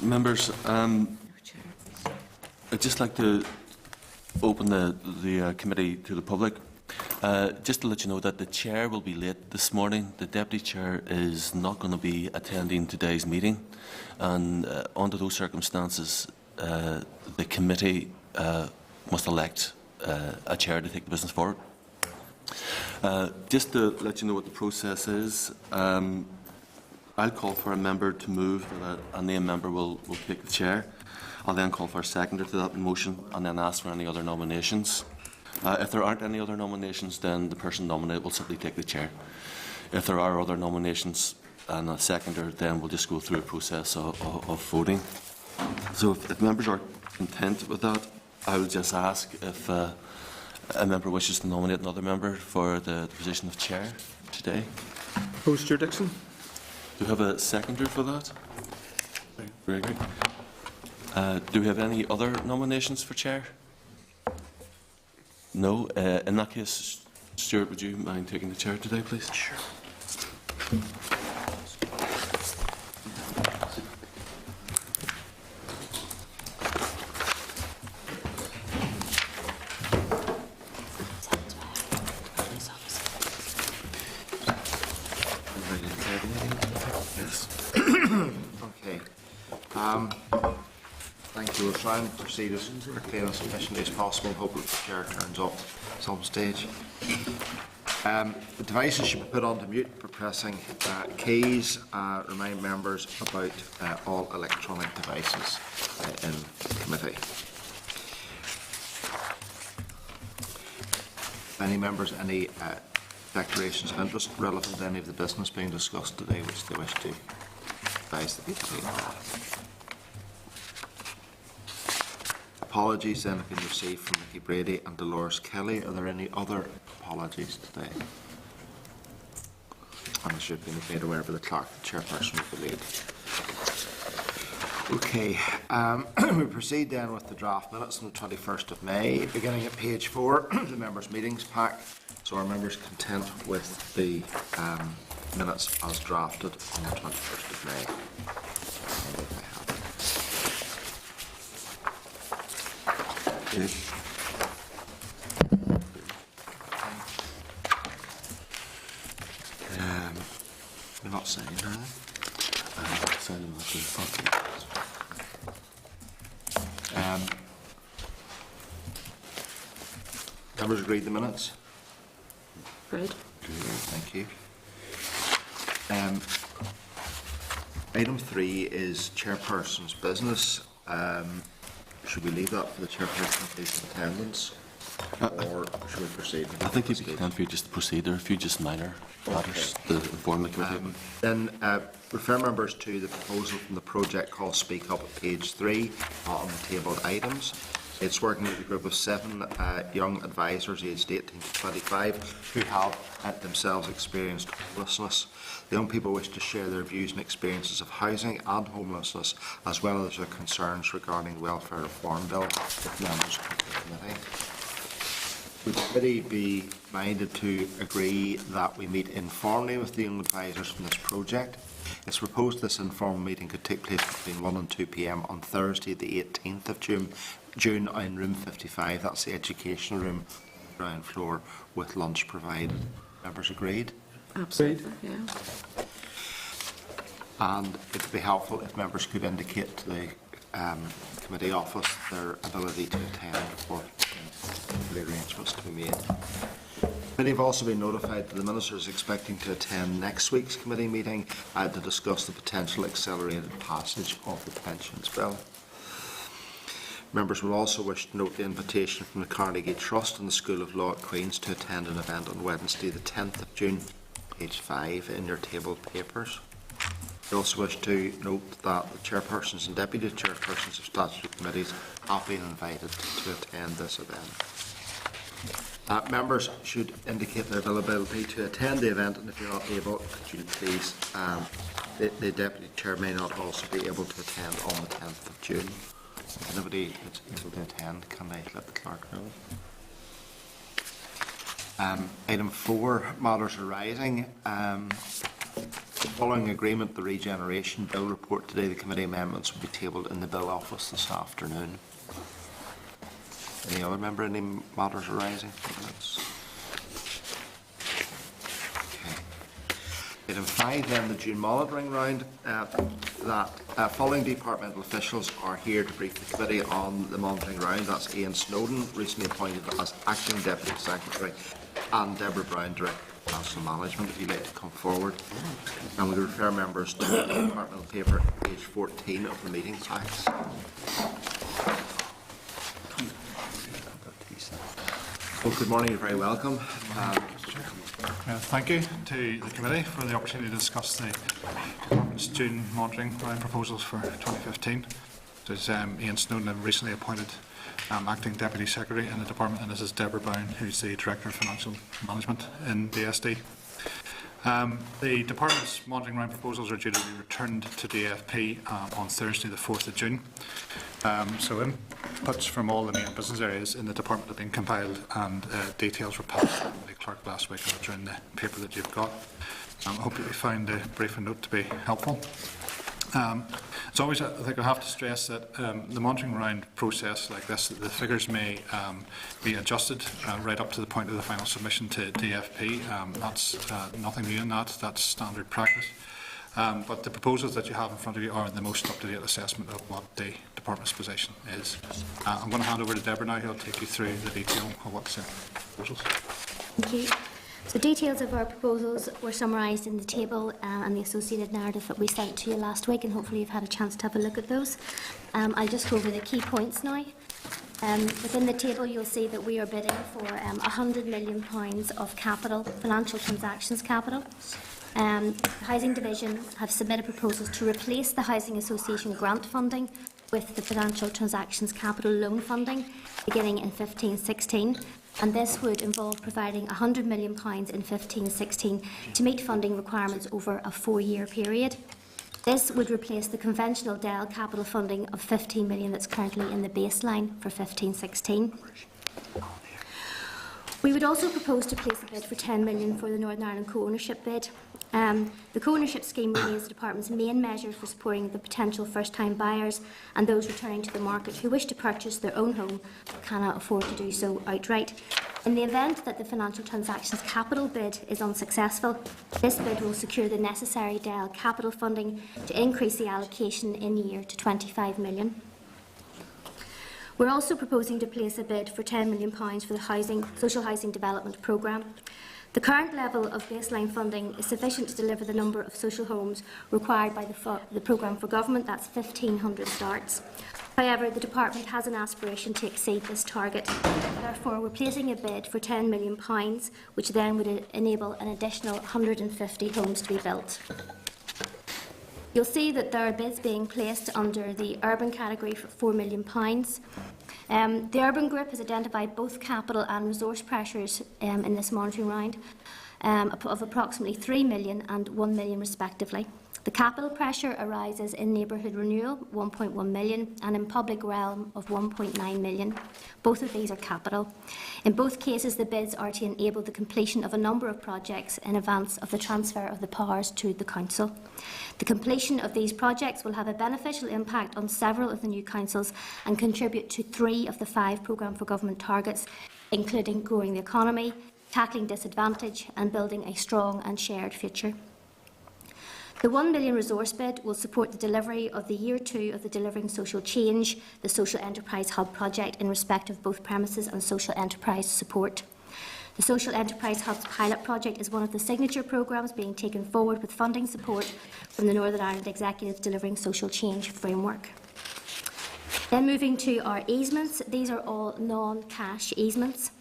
Members, I'd just like to open the committee to the public. Just to let you know that the chair will be late this morning. The deputy chair is not going to be attending today's meeting, and under those circumstances, the committee must elect a chair to take the business forward. Just to let you know what the process is, I'll call for a member to move, a named member will take the chair. I'll then call for a seconder to that motion and then ask for any other nominations. If there aren't any other nominations, then the person nominated will simply take the chair. If there are other nominations and a seconder, then we'll just go through a process of voting. So if members are content with that, I will just ask if a member wishes to nominate another member for the position of chair today. Stuart Dixon. Do we have a seconder for that? Very good. Do we have any other nominations for chair? No. In that case, Stuart, would you mind taking the chair today, please? Sure. Thank you. We'll try and proceed as quickly and as efficiently as possible. Hope that the chair turns up at some stage. The devices should be put onto mute for pressing keys. Remind members about all electronic devices in committee. Any members, any declarations of interest relevant to any of the business being discussed today which they wish to advise the committee of? Apologies then have been received from Mickey Brady and Dolores Kelly. Are there any other apologies today? And I should have been made aware by the clerk, the chairperson will be late. Okay, we proceed then with the draft minutes on the 21st of May, beginning at page 4, the members' meetings pack. So are members content with the minutes as drafted on the 21st of May? We're not saying that. Members agreed the minutes? Right. Thank you. Item 3 is chairperson's business. Should we leave that for the chairperson to take attendance, or should we proceed? I think it'd be content for you just to proceed. There are a few just minor matters to inform the committee. Then refer members to the proposal from the project called Speak Up at page 3 on the tabled items. It's working with a group of 7 young advisors aged 18 to 25 who have themselves experienced homelessness. The young people wish to share their views and experiences of housing and homelessness, as well as their concerns regarding the Welfare Reform Bill with members of the committee. Would the committee be minded to agree that we meet informally with the young advisors from this project? It's proposed this informal meeting could take place between 1 and 2 p.m. on Thursday the 18th of June in room 55. That's the educational room on the ground floor with lunch provided. Members agreed? Absolutely, yeah. And it would be helpful if members could indicate to the committee office their ability to attend for the arrangements to be made. The committee have also been notified that the Minister is expecting to attend next week's committee meeting to discuss the potential accelerated passage of the pensions bill. Members will also wish to note the invitation from the Carnegie Trust and the School of Law at Queen's to attend an event on Wednesday the 10th of June, page 5 in your tabled papers. We also wish to note that the chairpersons and deputy chairpersons of statutory committees have been invited to attend this event. Members should indicate their availability to attend the event, and if you're not able, could you please, the deputy chair may not also be able to attend on the 10th of June. If anybody is able to attend, can they let the clerk know? Item 4, matters arising. Following agreement, the regeneration bill report today, the committee amendments will be tabled in the bill office this afternoon. Any other member, any matters arising? Item 5, then, the June monitoring round. Following departmental officials are here to brief the committee on the monitoring round. That's Ian Snowden, recently appointed as Acting Deputy Secretary, and Deborah Brown, Director of Financial Management, if you'd like to come forward. And we refer members to the departmental paper, page 14 of the meeting packs. Well, good morning, you're very welcome. Thank you to the committee for the opportunity to discuss the Department's June monitoring round proposals for 2015. This is Ian Snowden, recently appointed Acting Deputy Secretary in the Department, and this is Deborah Brown, who's the Director of Financial Management in DSD. The Department's monitoring round proposals are due to be returned to DFP on Thursday the 4th of June. So inputs from all the main business areas in the Department have been compiled, and details were passed to the clerk last week and are in the paper that you've got. I hope that you find the briefing note to be helpful. As always, I think I have to stress that the monitoring round process like this, the figures may be adjusted right up to the point of the final submission to DFP. That's nothing new in that, that's standard practice. But the proposals that you have in front of you are the most up-to-date assessment of what the Department's position is. I'm going to hand over to Deborah now, who'll take you through the detail of what's in the proposals. Thank you. So details of our proposals were summarised in the table and the associated narrative that we sent to you last week, and hopefully you've had a chance to have a look at those. I'll just go over the key points now. Within the table you'll see that we are bidding for £100 million of capital, financial transactions capital. The Housing Division have submitted proposals to replace the Housing Association grant funding with the financial transactions capital loan funding beginning in 15-16. And this would involve providing £100 million in 15-16 to meet funding requirements over a 4-year period. This would replace the conventional DEL capital funding of £15 million that's currently in the baseline for 15-16. We would also propose to place a bid for £10 million for the Northern Ireland co-ownership bid. The co-ownership scheme remains the Department's main measure for supporting the potential first-time buyers and those returning to the market who wish to purchase their own home but cannot afford to do so outright. In the event that the financial transactions capital bid is unsuccessful, this bid will secure the necessary DEL capital funding to increase the allocation in year to £25 million. We're also proposing to place a bid for £10 million for the Social Housing Development Programme. The current level of baseline funding is sufficient to deliver the number of social homes required by the programme for government, that's 1,500 starts. However, the Department has an aspiration to exceed this target. Therefore, we're placing a bid for £10 million, which then would enable an additional 150 homes to be built. You'll see that there are bids being placed under the urban category for £4 million. The urban group has identified both capital and resource pressures in this monitoring round of approximately £3 million and £1 million respectively. The capital pressure arises in neighbourhood renewal, £1.1 million, and in public realm of £1.9 million. Both of these are capital. In both cases, the bids are to enable the completion of a number of projects in advance of the transfer of the powers to the Council. The completion of these projects will have a beneficial impact on several of the new councils and contribute to 3 of the 5 Programme for Government targets, including growing the economy, tackling disadvantage and building a strong and shared future. The £1 million resource bid will support the delivery of the Year 2 of the Delivering Social Change, the Social Enterprise Hub project in respect of both premises and social enterprise support. The Social Enterprise Hub's pilot project is one of the signature programmes being taken forward with funding support from the Northern Ireland Executive Delivering Social Change framework. Then moving to our easements, these are all non-cash easements.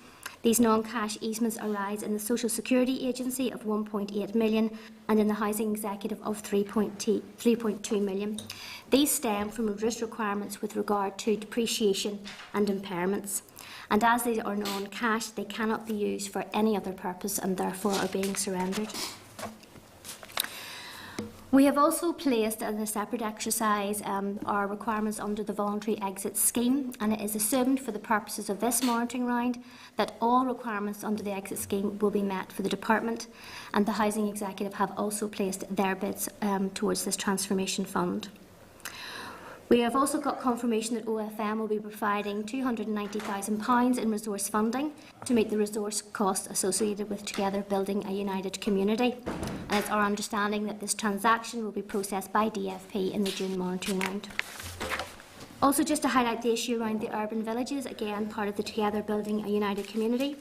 These non-cash easements arise in the Social Security Agency of £1.8 million and in the Housing Executive of £3.2 million. These stem from reduced requirements with regard to depreciation and impairments. And as these are non-cash, they cannot be used for any other purpose and therefore are being surrendered. We have also placed as a separate exercise our requirements under the voluntary exit scheme, and it is assumed for the purposes of this monitoring round that all requirements under the exit scheme will be met for the department, and the Housing Executive have also placed their bids towards this transformation fund. We have also got confirmation that OFM will be providing £290,000 in resource funding to meet the resource costs associated with Together Building a United Community. And it's our understanding that this transaction will be processed by DFP in the June monitoring round. Also, just to highlight the issue around the urban villages, again part of the Together Building a United Community,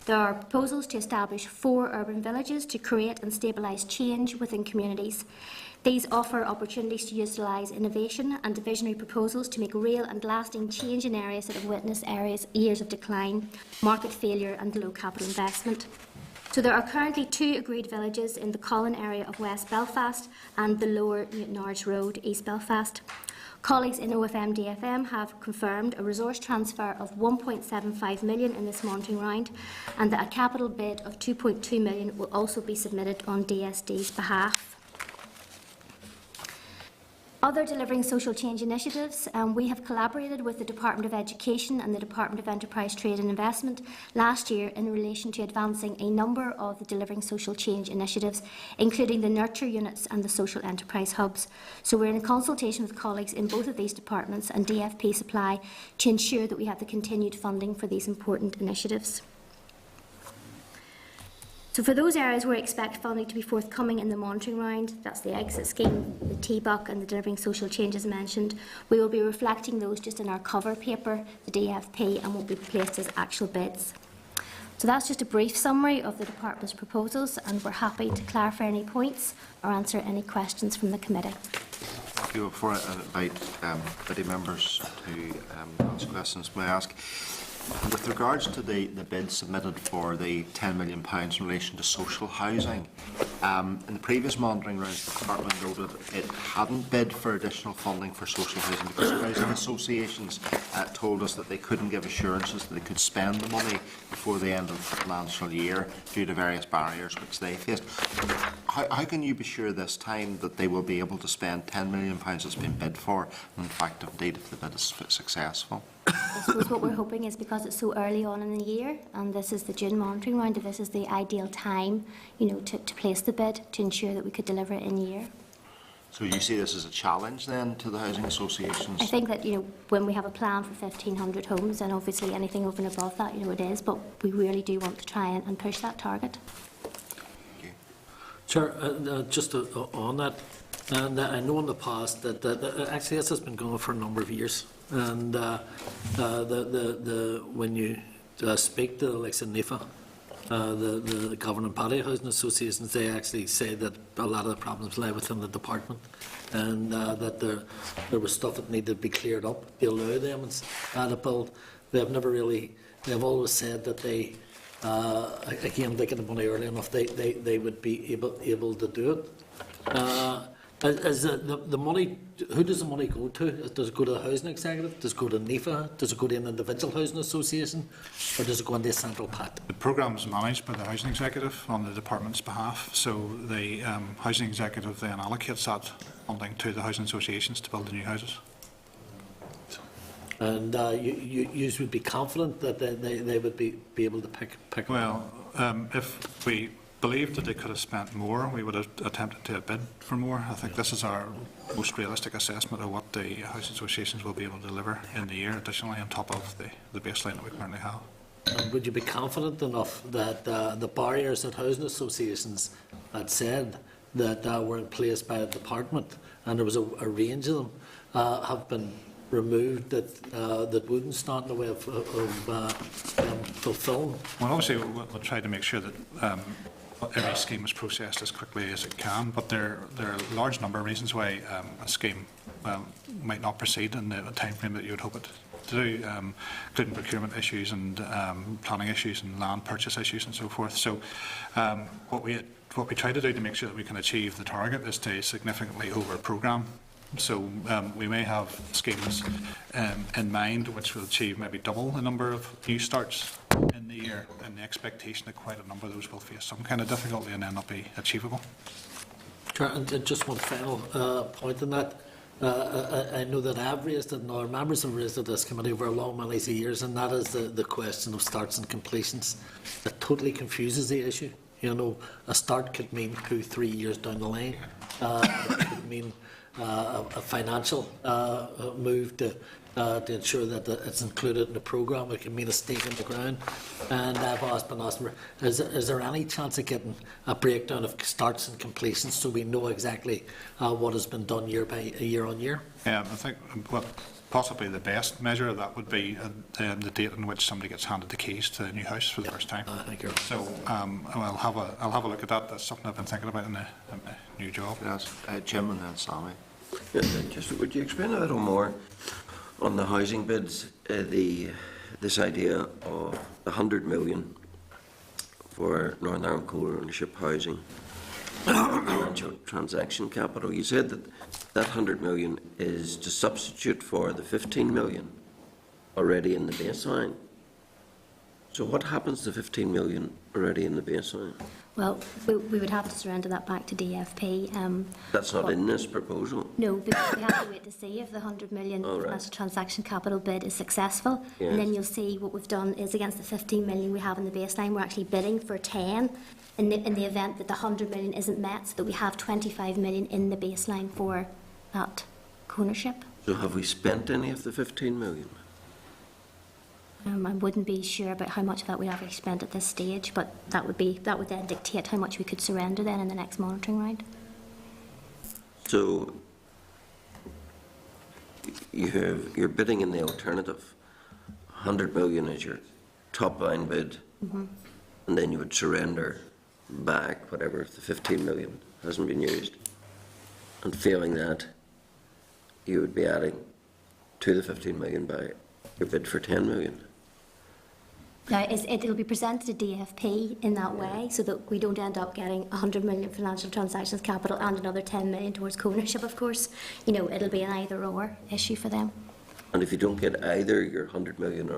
there are proposals to establish 4 urban villages to create and stabilise change within communities. These offer opportunities to utilise innovation and visionary proposals to make real and lasting change in areas that have witnessed years of decline, market failure and low capital investment. So there are currently 2 agreed villages in the Collin area of West Belfast and the Lower Newtownards Road, East Belfast. Colleagues in OFM DFM have confirmed a resource transfer of 1.75 million in this monitoring round, and that a capital bid of 2.2 million will also be submitted on DSD's behalf. Other delivering social change initiatives, we have collaborated with the Department of Education and the Department of Enterprise, Trade and Investment last year in relation to advancing a number of the delivering social change initiatives, including the nurture units and the social enterprise hubs. So we're in consultation with colleagues in both of these departments and DFP Supply to ensure that we have the continued funding for these important initiatives. So for those areas where we expect funding to be forthcoming in the monitoring round, that's the exit scheme, the TBUC and the delivering social change as mentioned, we will be reflecting those just in our cover paper, the DFP, and will be placed as actual bids. So that's just a brief summary of the Department's proposals, and we're happy to clarify any points or answer any questions from the committee. Thank you. Before I invite committee members to ask questions, may I ask, with regards to the bid submitted for the £10 million in relation to social housing, in the previous monitoring rounds, the Department noted it hadn't bid for additional funding for social housing because housing associations told us that they couldn't give assurances that they could spend the money before the end of the financial year due to various barriers which they faced. How can you be sure this time that they will be able to spend £10 million that's been bid for, and in fact, indeed, if the bid is successful? I suppose what we're hoping is, because it's so early on in the year, and this is the June monitoring round, that this is the ideal time, to place the bid to ensure that we could deliver it in year. So you see this as a challenge then to the housing associations? I think that when we have a plan for 1,500 homes, and obviously anything over and above that, it is, but we really do want to try and push that target. Thank you. Chair, just on that, and I know in the past that actually this has been going on for a number of years. And when you speak to the likes of NIFA, the governing body housing associations, they actually say that a lot of the problems lie within the department, and that there was stuff that needed to be cleared up to allow them to build. They've always said that they, again, they get the money early enough, they would be able to do it. Is the money, who does the money go to? Does it go to the Housing Executive? Does it go to NIFA? Does it go to an individual housing association? Or does it go into a central pot? The programme is managed by the Housing Executive on the Department's behalf, so the Housing Executive then allocates that funding to the housing associations to build the new houses. And you would be confident that they would be able to pick Well, if we believed that they could have spent more, we would have attempted to bid for more. I think this is our most realistic assessment of what the housing associations will be able to deliver in the year, additionally on top of the baseline that we currently have. And would you be confident enough that the barriers that housing associations had said that were in place by the department, and there was a range of them, have been removed that wouldn't stand in the way of fulfilling? Well, obviously we'll try to make sure that every scheme is processed as quickly as it can, but there are a large number of reasons why a scheme might not proceed in the time frame that you would hope it to do, including procurement issues and planning issues and land purchase issues and so forth. So what we try to do to make sure that we can achieve the target is to significantly over-programme. So we may have schemes in mind which will achieve maybe double the number of new starts in the year, and the expectation that quite a number of those will face some kind of difficulty and then not be achievable. Chair, and just one final point on that. I know that I've raised it, and other members have raised it at this committee over long many years, and that is the question of starts and completions. It totally confuses the issue. You know, a start could mean 2-3 years down the line. It could mean a financial move to ensure that it's included in the programme. It can mean a stake in the ground. And I've been asking, is there any chance of getting a breakdown of starts and completions so we know exactly what has been done year on year? I think possibly the best measure of that would be the date in which somebody gets handed the keys to the new house for the first time. Thank you. So I'll have a look at that. That's something I've been thinking about in the new job. Yes, Jim and then Sammy. Yeah, just would you explain a little more on the housing bids, this idea of 100 million for Northern Ireland co-ownership housing, financial transaction capital? You said that 100 million is to substitute for the 15 million already in the baseline. So what happens to 15 million already in the baseline? Well, we would have to surrender that back to DFP. That's not in this proposal. No, because we have to wait to see if the 100 million All right. financial transaction capital bid is successful. Yes. And then you'll see what we've done is against the 15 million we have in the baseline, we're actually bidding for 10 in the event that the 100 million isn't met, so that we have 25 million in the baseline for that ownership. So have we spent any of the 15 million? I wouldn't be sure about how much of that we actually spent at this stage, but that would then dictate how much we could surrender then in the next monitoring round. So you're bidding in the alternative. 100 million is your top line bid, and then you would surrender back whatever if the 15 million hasn't been used. And failing that, you would be adding to the 15 million by your bid for 10 million. Now, it'll be presented to DFP in that way, so that we don't end up getting 100 million financial transactions capital and another 10 million towards co-ownership, of course. You know, it'll be an either-or issue for them. And if you don't get either your 100 million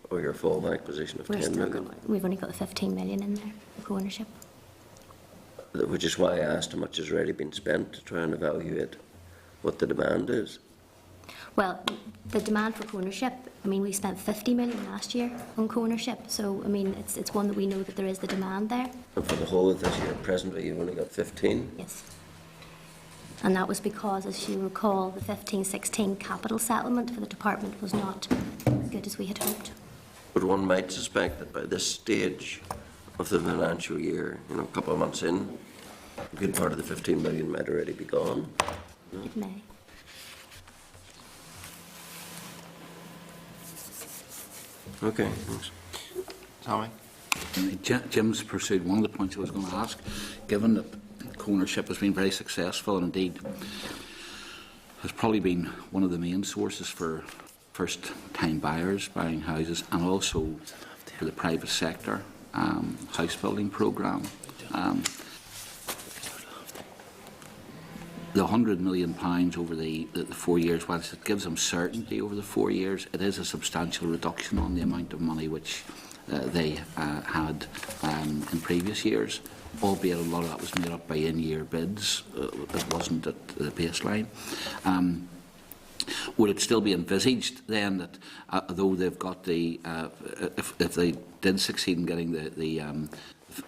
or your fallback position of 10 million, We've only got the 15 million in there for co-ownership. which is why I asked how much has already been spent to try and evaluate what the demand is. Well, the demand for co-ownership, I mean, we spent 50 million last year on co-ownership, so, I mean, it's one that we know that there is the demand there. And for the whole of this year, presently, you've only got 15. Yes. And that was because, as you recall, the 15-16 capital settlement for the department was not as good as we had hoped. But one might suspect that by this stage of the financial year, you know, a couple of months in, a good part of the 15 million might already be gone. It may. Okay, thanks. Sammy? Jim's pursued one of the points I was going to ask. Given that co-ownership has been very successful and indeed has probably been one of the main sources for first-time buyers buying houses, and also for the private sector house building programme, the £100 million over the 4 years, whilst it gives them certainty over the 4 years, it is a substantial reduction on the amount of money which they had in previous years, albeit a lot of that was made up by in-year bids. It wasn't at the baseline. Would it still be envisaged then that, though they've got the, if they did succeed in getting the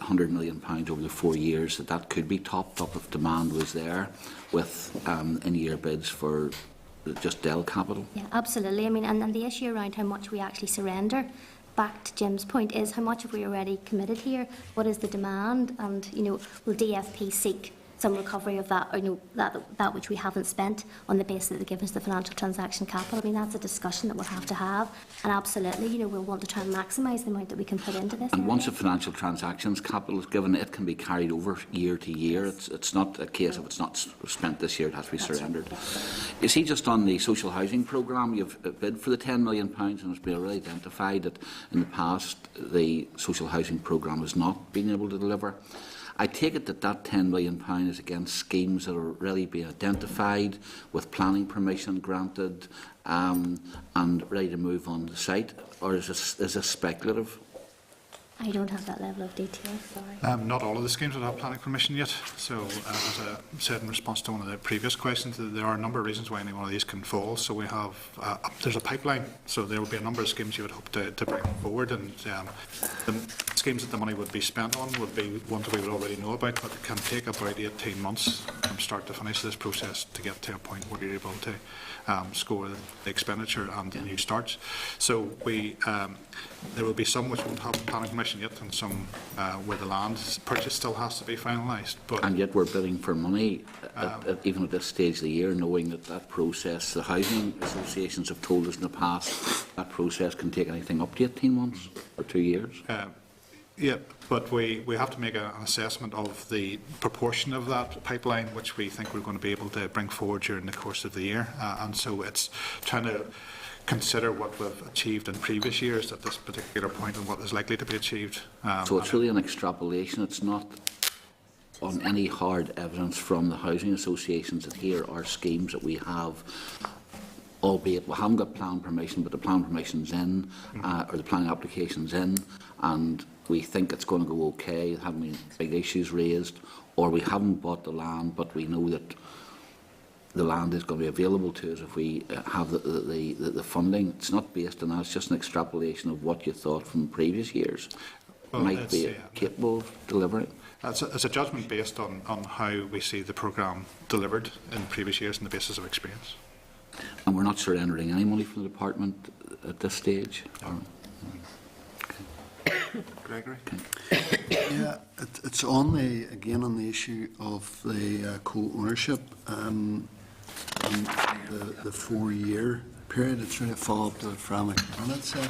£100 million over the 4 years, that could be topped up if demand was there with in-year bids for just Dell Capital? Yeah, absolutely. I mean, and the issue around how much we actually surrender, back to Jim's point, is how much have we already committed here? What is the demand? And, you know, will DFP seek some recovery of that, or, you know, that which we haven't spent on the basis that they give us the financial transaction capital? I mean, that's a discussion that we'll have to have. And absolutely, you know, we'll want to try and maximise the amount that we can put into this. And once a financial transactions capital is given, it can be carried over year to year. It's not a case of it's not spent this year, it has to be surrendered. You see, just on the social housing programme, you've bid for the £10 million, and it's been already identified that in the past the social housing programme has not been able to deliver. I take it that that £10 million is against schemes that are really being identified with planning permission granted and ready to move on the site, or is this speculative? I don't have that level of detail, sorry. Not all of the schemes would have planning permission yet. So, as I said in response to one of the previous questions, there are a number of reasons why any one of these can fall. So we have, there's a pipeline. So there will be a number of schemes you would hope to bring forward, and the schemes that the money would be spent on would be ones we would already know about, but it can take about 18 months from start to finish this process to get to a point where you're able to score the expenditure and the new starts. So there will be some which won't have planning permission yet, and some where the land purchase still has to be finalised. And yet we're bidding for money, even at this stage of the year, knowing that that process, the housing associations have told us in the past, that process can take anything up to 18 months or 2 years. Yeah, but we have to make an assessment of the proportion of that pipeline which we think we're going to be able to bring forward during the course of the year. And so it's trying to consider what we've achieved in previous years at this particular point and what is likely to be achieved. So it's really an extrapolation. It's not on any hard evidence from the housing associations that here are schemes that we have, albeit we haven't got planning permission, but the planning permission's in, or the planning application's in, and we think it's going to go okay, there haven't been big issues raised, or we haven't bought the land, but we know that the land is going to be available to us if we have the funding. It's not based on that, it's just an extrapolation of what you thought from previous years. Well, might be capable of delivering. It's a judgment based on how we see the programme delivered in previous years on the basis of experience. And we're not surrendering any money from the department at this stage? No. Gregory? Yeah, it's on again on the issue of the co-ownership and the 4-year period. It's really a follow-up to what Fran McDermott said.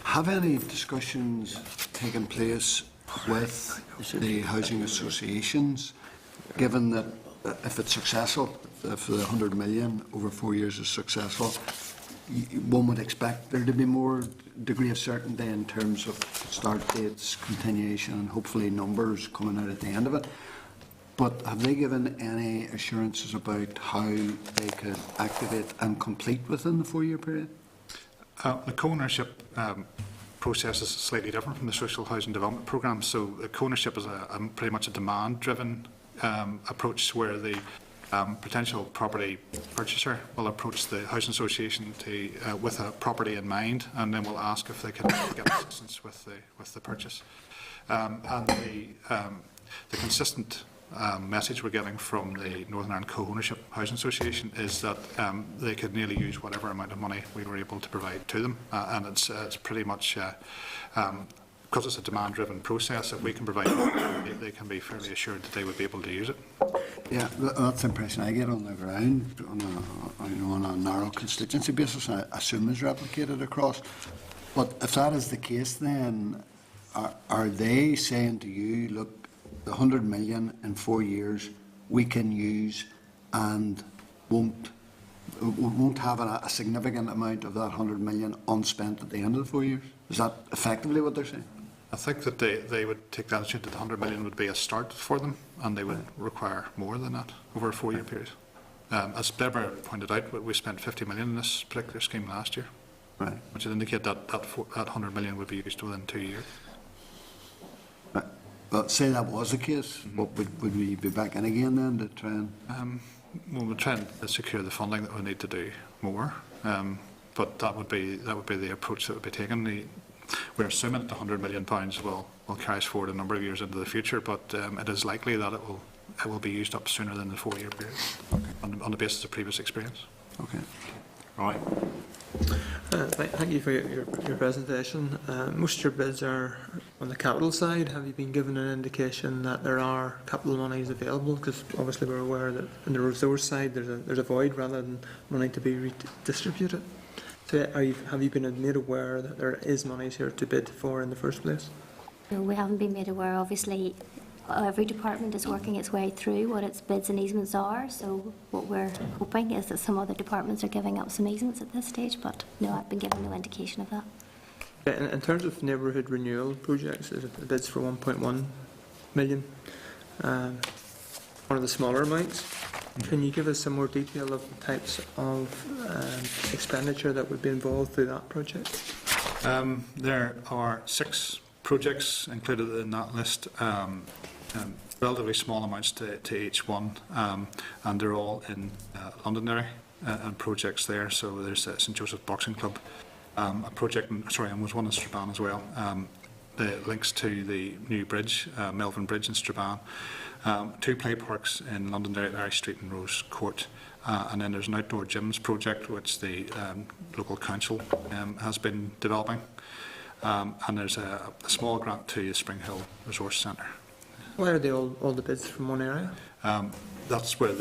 Have any discussions taken place with the housing associations, given that if it's successful, if the 100 million over 4 years is successful, one would expect there to be more degree of certainty in terms of start dates, continuation, and hopefully numbers coming out at the end of it. But have they given any assurances about how they could activate and complete within the 4-year period? The co-ownership process is slightly different from the social housing development programme. So the co-ownership is pretty much a demand-driven approach, where the potential property purchaser will approach the housing association with a property in mind, and then will ask if they can get assistance with the purchase. And the consistent message we're getting from the Northern Ireland Co-ownership Housing Association is that they could nearly use whatever amount of money we were able to provide to them, and it's pretty much because it's a demand-driven process. If we can provide it, they can be fairly assured that they would be able to use it. Yeah, that's the impression I get on the ground, on a narrow constituency basis. I assume is replicated across. But if that is the case, then are they saying to you, look, the 100 million in 4 years we can use and won't have a significant amount of that 100 million unspent at the end of the 4 years? Is that effectively what they're saying? I think that they would take the attitude that the 100 million would be a start for them, and they would require more than that over a 4-year period. As Deborah pointed out, we spent 50 million in this particular scheme last year, Right. which would indicate that 100 million would be used within 2 years. Right. But say that was the case, what would we be back in again then to try and... We'll try and secure the funding that we need to do more, but that would be the approach that would be taken. We're assuming that the £100 million will carry us forward a number of years into the future, but it is likely that it will be used up sooner than the 4-year period, on the basis of previous experience. Okay. Right. Thank you for your presentation. Most of your bids are on the capital side. Have you been given an indication that there are capital monies available? Because obviously we're aware that on the resource side there's a void rather than money to be redistributed. So have you been made aware that there is monies here to bid for in the first place? No, we haven't been made aware. Obviously, every department is working its way through what its bids and easements are. So what we're hoping is that some other departments are giving up some easements at this stage. But no, I've been given no indication of that. In terms of neighbourhood renewal projects, is it the bids for 1.1 million? One of the smaller amounts. Can you give us some more detail of the types of expenditure that would be involved through that project? There are 6 projects included in that list, relatively small amounts to each one, and they're all in Londonderry and projects there. So there's St Joseph Boxing Club, a project, and there's one in Strabane as well. The links to the new bridge, Melvin Bridge in Strabane, 2 play parks in Londonderry at Irish Street and Rose Court, and then there's an outdoor gyms project which the local council has been developing, and there's a small grant to the Spring Hill Resource Centre. Why are they all the bids from one area? That's where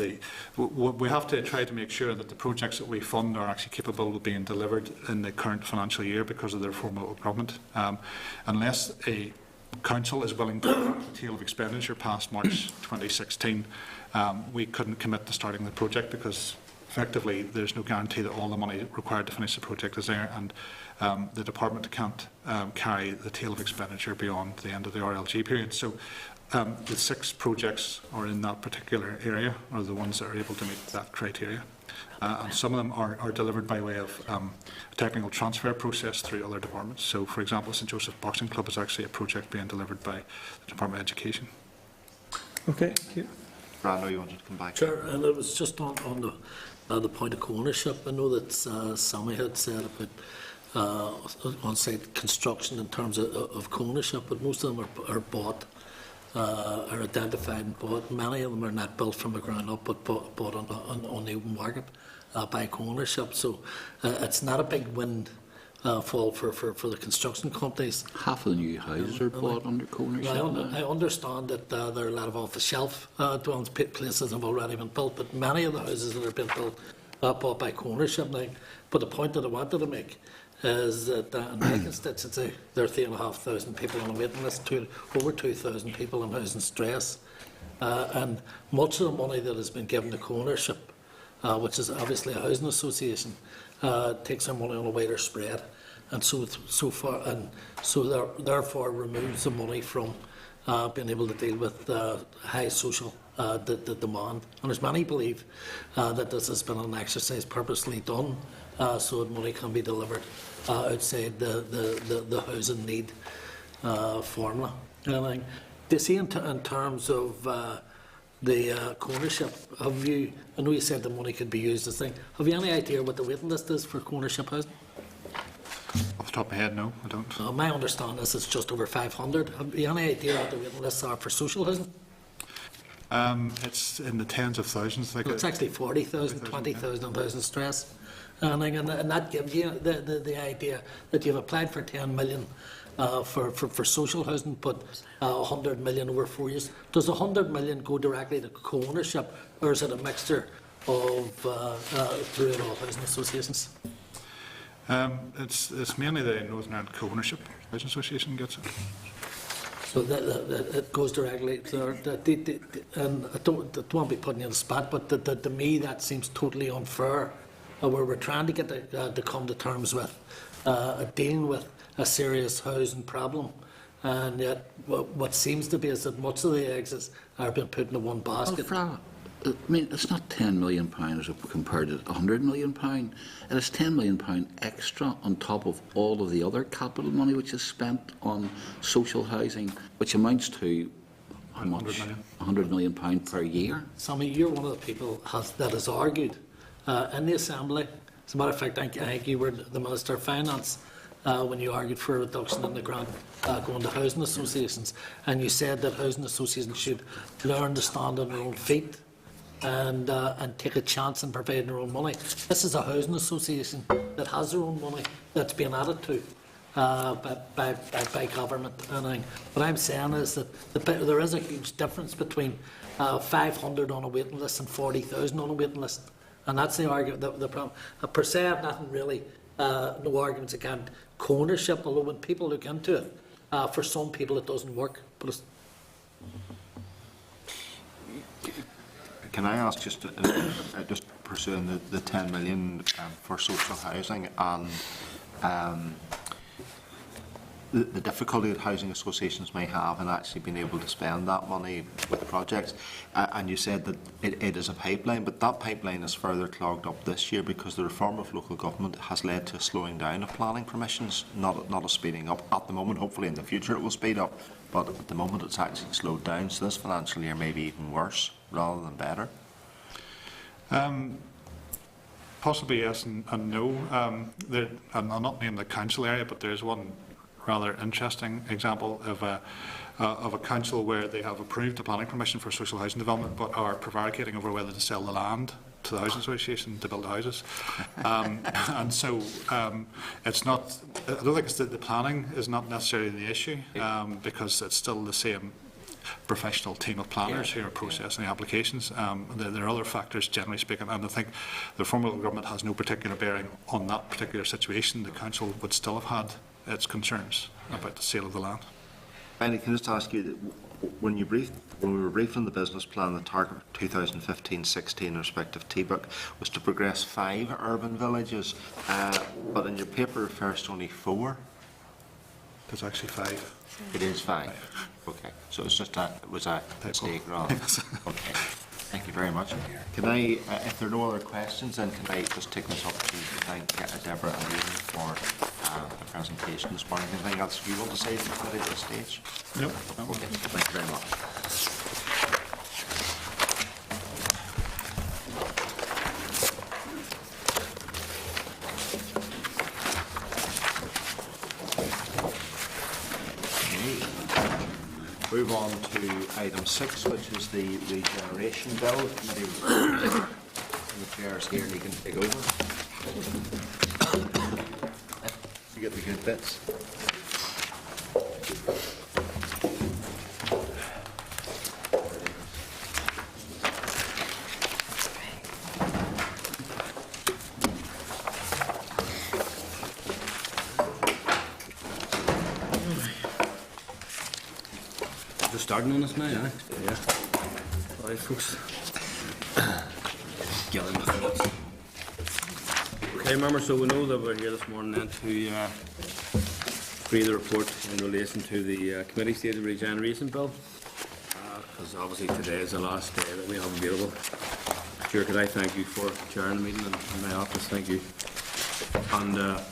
we have to try to make sure that the projects that we fund are actually capable of being delivered in the current financial year because of their form of government. Unless a council is willing to cut the tail of expenditure past March 2016, we couldn't commit to starting the project because effectively there's no guarantee that all the money required to finish the project is there, and the department can't carry the tail of expenditure beyond the end of the RLG period. So the 6 projects are in that particular area, are the ones that are able to meet that criteria. And some of them are delivered by way of a technical transfer process through other departments. So, for example, St Joseph Boxing Club is actually a project being delivered by the Department of Education. Okay, thank you. Brando, you wanted to come back? Sure, and it was just on the point of co-ownership. I know that Sammy had said about on-site construction in terms of co-ownership, but most of them are bought, are identified and bought. Many of them are not built from the ground up, but bought on the open market by co-ownership. So it's not a big windfall for the construction companies. Half of the new houses are bought under co-ownership. I understand that there are a lot of off-the-shelf dwelling places have already been built, but many of the houses that have been built are bought by co-ownership now. But the point that I wanted to make is that in my constituency, there are 3,500 people on a waiting list, over 2,000 people in housing stress. And much of the money that has been given to co-ownership, which is obviously a housing association, takes their money on a wider spread, and therefore removes the money from being able to deal with high social the demand. And as many believe that this has been an exercise purposely done so that money can be delivered outside the housing need formula. And do you see in terms of the co-ownership, have you, I know you said the money could be used as thing, have you any idea what the waiting list is for co-ownership housing? Off the top of my head, no, I don't. My understanding is it's just over 500. Have you any idea what the waiting lists are for social housing? It's in the tens of thousands. Well, it's actually 40,000, 20,000 in housing stress. And that gives you the idea that you've applied for 10 million for social housing, but 100 million over 4 years. Does the 100 million go directly to co-ownership, or is it a mixture of through it all housing associations? It's mainly the Northern Ireland Co-ownership Housing Association gets it. So that it goes directly there. And I don't want to be putting you on the spot, but to me that seems totally unfair. Where we're trying to get to come to terms with dealing with a serious housing problem, and yet what seems to be is that much of the eggs are being put into one basket. Well, I mean, it's not £10 million as compared to £100 million. It is £10 million extra on top of all of the other capital money which is spent on social housing, which amounts to how much? £100 million per year. Sammy, you're one of the people that has argued in the Assembly. As a matter of fact, I think you were the Minister of Finance when you argued for a reduction in the grant going to housing associations, and you said that housing associations should learn to stand on their own feet and take a chance in providing their own money. This is a housing association that has their own money that's being added to by government. And what I'm saying is that there is a huge difference between 500 on a waiting list and 40,000 on a waiting list. And that's the argument, the problem. Per se, I have nothing really, no arguments against co-ownership, although when people look into it, for some people it doesn't work. But it's Can I ask, just pursuing the 10 million for social housing, and the difficulty that housing associations may have in actually being able to spend that money with projects. And you said that it is a pipeline, but that pipeline is further clogged up this year because the reform of local government has led to a slowing down of planning permissions, not a speeding up. At the moment, hopefully in the future it will speed up, but at the moment it's actually slowed down. So this financial year may be even worse rather than better. Possibly yes and no. And I'll not name the council area, but there's one rather interesting example of a council where they have approved a planning permission for social housing development, but are prevaricating over whether to sell the land to the housing association to build the houses. And so it's not. I don't think it's the planning is not necessarily the issue, because it's still the same professional team of planners who are processing the applications. There are other factors, generally speaking, and I think the former government has no particular bearing on that particular situation. The council would still have had its concerns about the sale of the land. Benny, can I just ask you, when we were briefed on the business plan, the target for 2015-16 respective TBUC was to progress 5 urban villages, but in your paper it refers to only 4. There's actually 5. It is 5. Okay, so it's just it was a mistake, rather. Okay, thank you very much. Can I, if there are no other questions, then can I just take this opportunity to thank Deborah and Ian for the presentation this morning? Anything else you want to say to the committee at this stage? No. Okay, thank you very much. Move on to item 6, which is the regeneration bill. Committee, the chair is here and he can take over. You get the good bits. Starting on this now, yeah? Yeah. All right, folks. Get in with the okay, members, so we know that we're here this morning then to read the report in relation to the Committee State of Regeneration Bill, because obviously today is the last day that we have available. Chair, could I thank you for chairing the meeting in my office? Thank you. And I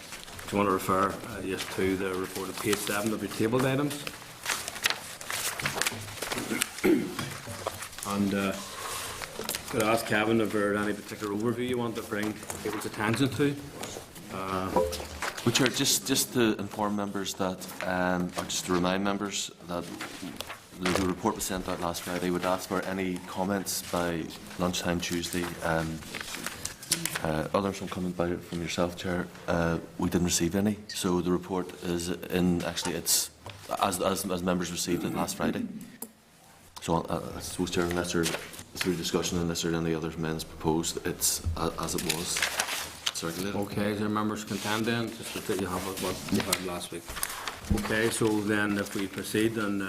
want to refer just to the report of page 7 of your tabled items. And could I ask Kevin if there any particular overview you want to bring people's attention to? Well, Chair, just to inform members that, or just to remind members that the report was sent out last Friday. Would ask for any comments by lunchtime Tuesday. Others will come from yourself, Chair. We didn't receive any, so the report is in. Actually, it's as members received it last Friday. So I suppose, Chair, unless there, through discussion, unless there are any other amendments proposed, it's as it was circulated. Okay, is there members content then? Just that you have what you had last week. Okay, so then if we proceed, then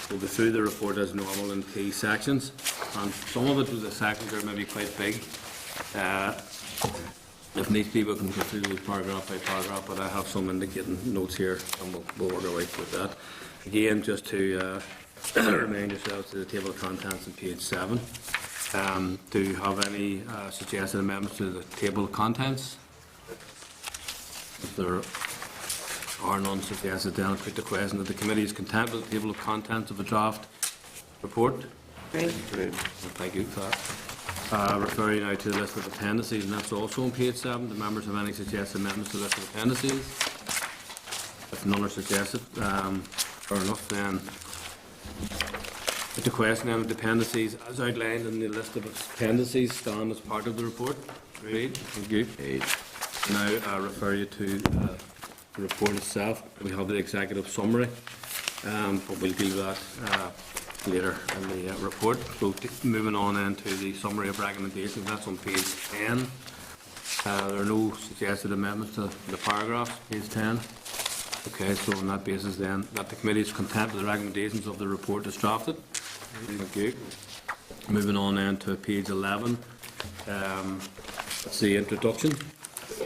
we'll go through the report as normal in key sections. And some of it, the sections are maybe quite big. If needs be, we can go through those paragraph by paragraph, but I have some indicating notes here, and we'll work our way with that. Again, just to remind yourselves to the table of contents on page 7. Do you have any suggested amendments to the table of contents? If there are none suggested, then I'll put the question that the committee is content with the table of contents of the draft report. Great. Thank you for that. Refer you now to the list of appendices, and that's also on page 7. Do members have any suggested amendments to the list of appendices? If none are suggested, fair enough, then put the question then of dependencies as outlined in the list of appendices stand as part of the report. Agreed. Thank you. Now I refer you to the report itself. We have the executive summary, but we'll deal with that later in the report. So moving on then to the summary of recommendations, that's on page 10. There are no suggested amendments to the paragraphs, page 10. Okay, so on that basis then, that the committee is content with the recommendations of the report as drafted. Thank you. Moving on then to page 11. That's the introduction,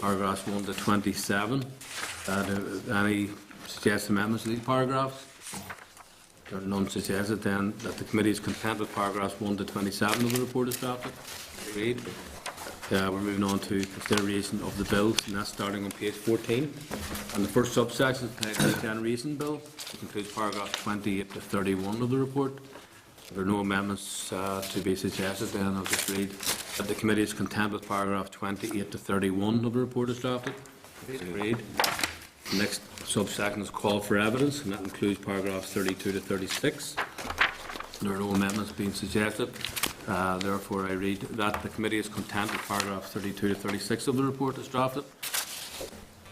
paragraphs 1 to 27. Any suggested amendments to these paragraphs? There are none suggested, then that the committee is content with paragraphs 1 to 27 of the report is drafted. Agreed. We're moving on to consideration of the bills, and that's starting on page 14. And the first subsection is the Generation Bill, which includes paragraphs 28 to 31 of the report. There are no amendments to be suggested, then I'll just read that the committee is content with paragraph 28 to 31 of the report is drafted. Agreed. The next subsection is call for evidence, and that includes paragraphs 32 to 36. There are no amendments being suggested. Therefore, I read that the committee is content with paragraphs 32 to 36 of the report is drafted.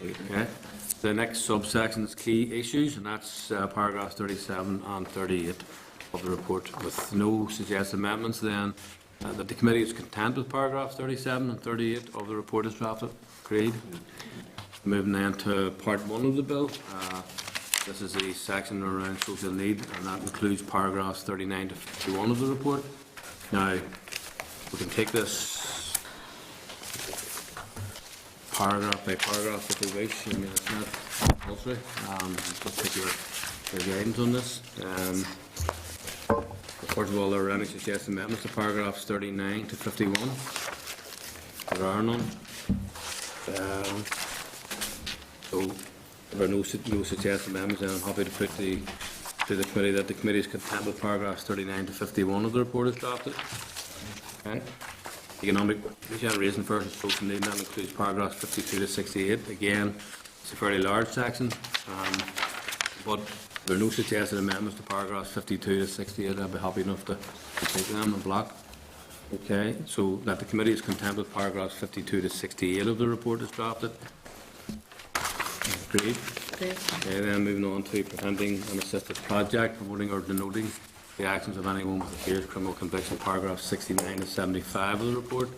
Okay. The next subsection is key issues, and that's paragraphs 37 and 38 of the report, with no suggested amendments. Then that the committee is content with paragraphs 37 and 38 of the report is drafted. Agreed. Moving then to part 1 of the bill. This is the section around social need, and that includes paragraphs 39 to 51 of the report. Now, we can take this paragraph by paragraph if we wish. I mean, it's not compulsory. Just take your guidance on this. First of all, are there any suggested amendments to paragraphs 39 to 51? There are none. So, if there are no suggested amendments, then I'm happy to put to the committee that the committee is content with paragraphs 39 to 51 of the report is drafted. Okay. Economic regeneration versus social need, that includes paragraphs 52 to 68. Again, it's a fairly large section, but there are no suggested amendments to paragraphs 52 to 68. I'd be happy enough to take them in block. Okay, so that the committee is content with paragraphs 52 to 68 of the report is drafted. Agreed. Okay, then moving on to preventing an assisted project, promoting or denoting the actions of anyone with a serious criminal conviction, paragraphs 69 to 75 of the report.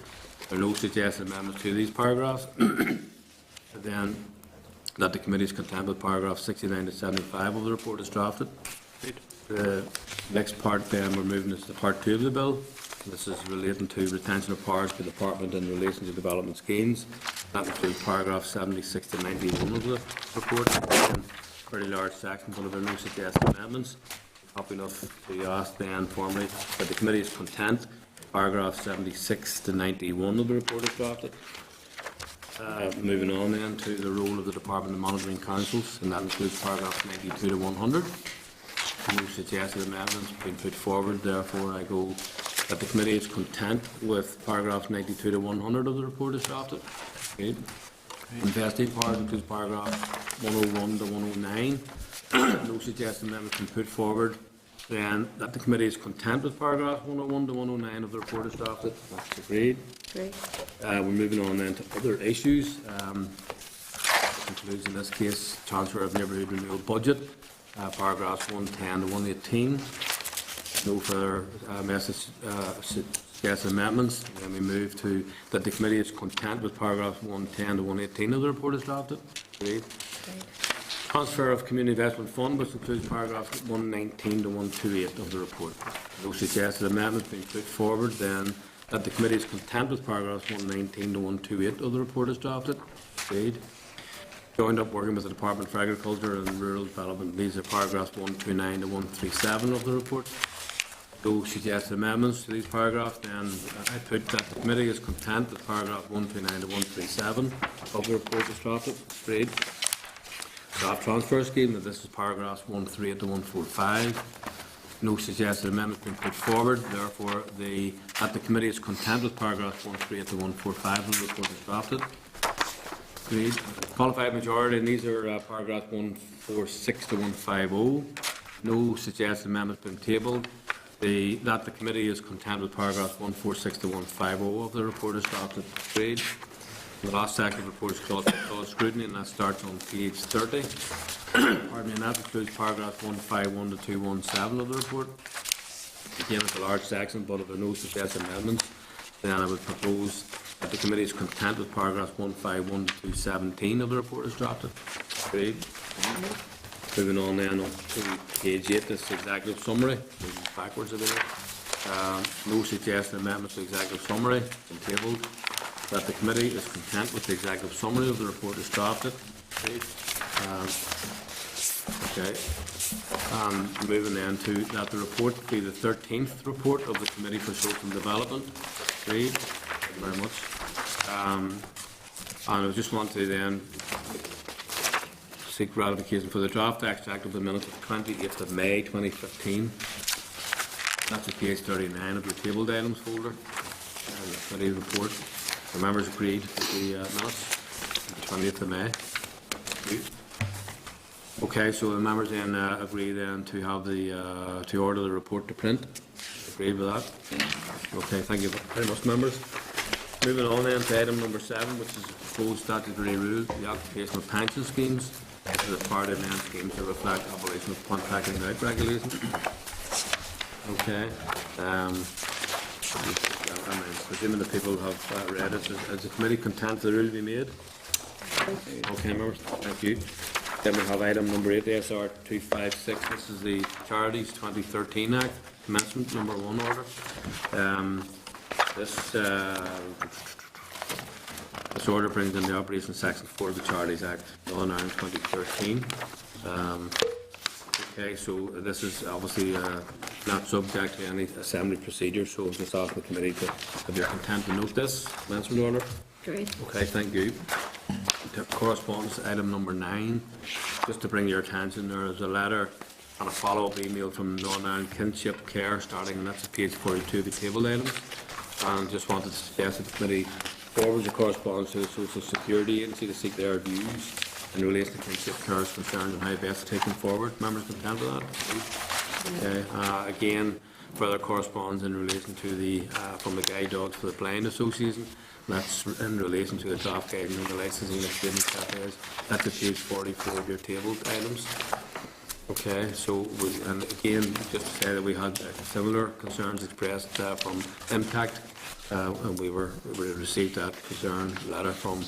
There are no suggested amendments to these paragraphs. Then that the committee is content with paragraphs 69 to 75 of the report is drafted. The next part then we're moving is to part 2 of the bill. This is relating to retention of powers to the department in relation to development schemes. That includes paragraphs 76 to 91 of the report. Again, very large section, but if there are no suggested amendments, I'm happy enough to ask then formally that the committee is content. Paragraphs 76 to 91 of the report is drafted. Moving on then to the role of the Department of Monitoring Councils, and that includes paragraphs 92 to 100. No suggested amendments being put forward, therefore I go that the committee is content with paragraphs 92 to 100 of the report is drafted. Okay. Investing powers includes paragraphs 101 to 109. No suggested amendments being put forward. Then that the committee is content with paragraphs 101 to 109 of the report is drafted. That's agreed. Great. We're moving on then to other issues. Includes in this case transfer of neighbourhood renewal budget, paragraphs 110 to 118. No further suggested amendments. Then we move to that the committee is content with paragraphs 110 to 118 of the report is drafted. Agreed. Transfer of community investment fund, which includes paragraphs 119 to 128 of the report. No suggested amendments being put forward. Then that the committee is content with paragraphs 119 to 128 of the report is drafted. Agreed. Joined up working with the Department for Agriculture and Rural Development. These are paragraphs 129 to 137 of the report. No suggested amendments to these paragraphs. Then I put that the committee is content with paragraph 129 to 137 of the report is drafted. Agreed. Staff transfer scheme, that this is paragraphs 138 to 145. No suggested amendments being put forward. Therefore, that the committee is content with paragraphs 138 to 145 of the report is drafted. Agreed. Qualified majority, and these are paragraphs 146 to 150. No suggested amendments being tabled. That the committee is content with paragraphs 146 to 150 of the report is drafted. Agreed. The last section of the report is called scrutiny, and that starts on page 30. Pardon me, and that includes paragraphs 151 to 217 of the report. Again, it's a large section, but if there are no suggested amendments, then I would propose that the committee is content with paragraphs 151 to 217 of the report is drafted. Agreed. Moving on then to page 8, this executive summary. Moving backwards a bit. No suggested amendments to executive summary been tabled. That the committee is content with the executive summary of the report is drafted. Okay. Moving then to that the report be the 13th report of the Committee for Social Development. Agreed. Thank you very much. And I just want to then seek ratification for the draft extract of the minutes of 28th of May 2015. That's at page 39 of your tabled items folder. The committee report. The members agreed with the minutes, 20th of May. Agreed. Okay, so the members then agree then to have the to order the report to print. Agreed with that? Okay, thank you very much, members. Moving on then to item number 7, which is proposed statutory rule, the application of pension schemes to the part of men schemes to reflect abolition of contracting out regulations. Okay. I'm presuming the people have read it. Is the committee content the rule be made? Okay, members, thank you. Then we have item number 8, SR 256. This is the Charities 2013 Act, commencement number 1 order. This order brings in the operation section 4 of the Charities Act, Northern Ireland 2013. Okay, so this is obviously not subject to any assembly procedure, so I'm just asking the committee to have your content to note this commencement order. Great. Okay, thank you. Correspondence, item number 9. Just to bring your attention, there is a letter and a follow-up email from Northern Ireland Kinship Care, starting, and that's at page 42 of the table items. And just wanted to suggest that the committee forwards the correspondence to the Social Security Agency to seek their views in relation to Kinship Care's concerns and how best to take them forward. Members content with that? Okay. Again, further correspondence in relation to the from the Guide Dogs for the Blind Association. That's in relation to the draft guidance and the licensing of student cafes. That's at page 44 of your tabled items. Okay, so and again, just to say that we had similar concerns expressed from Impact, and we received that concern letter from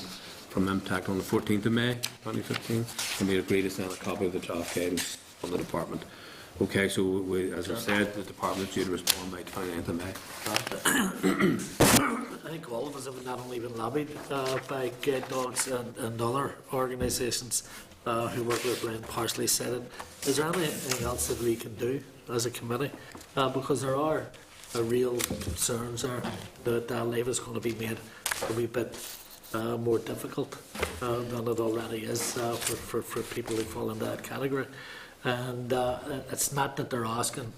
Impact on the 14th of May 2015, and we agreed to send a copy of the draft guidance from the department. Okay, so we, as I said, the department is due to respond by 29th of May. I think all of us have not only been lobbied by Guide Dogs and other organisations who work with blind partially sighted. Is there anything else that we can do as a committee? Because there are real concerns that life is going to be made a wee bit more difficult than it already is for people who fall into that category. And it's not that they're asking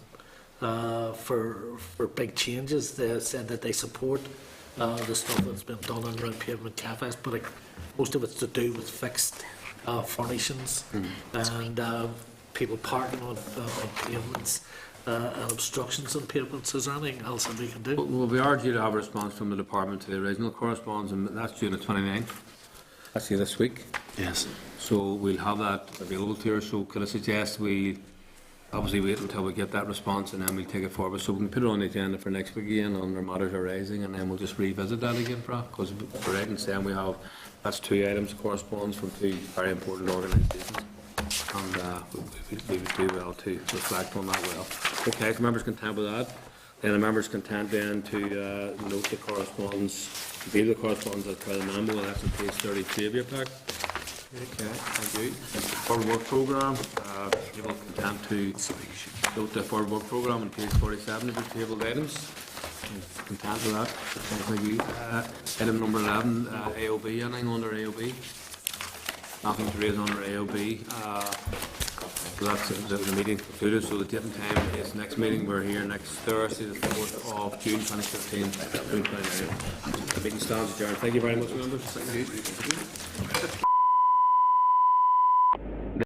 for big changes. They said that they support the stuff that's been done around pavement cafes, but most of it's to do with fixed furnishings and people parking on pavements and obstructions on pavements. Is there anything else that we can do? Well, we are due to have a response from the department to the original correspondence, and that's due on the 29th. That's due this week. Yes. So we'll have that available to her. So could I suggest we obviously wait until we get that response and then we'll take it forward. So we can put it on the agenda for next week again under matters arising, and then we'll just revisit that again, because for right and saying we have, that's 2 items of correspondence from 2 very important organisations, and we would do well to reflect on that well. Okay, so members content with that. Then the members content then to note the correspondence, read the correspondence as per the memo, and that's on page 33 of your pack. Okay, thank you. Forward work programme, you will content to note the forward work programme on page 47 of your tabled items. Content with that. Thank you. Item number 11, AOB, anything under AOB? Nothing to raise under AOB. So that's the meeting concluded. So the date and time is next meeting. We're here next Thursday, the 4th of June 2015. The meeting stands adjourned. Thank you very much, members. Thank you.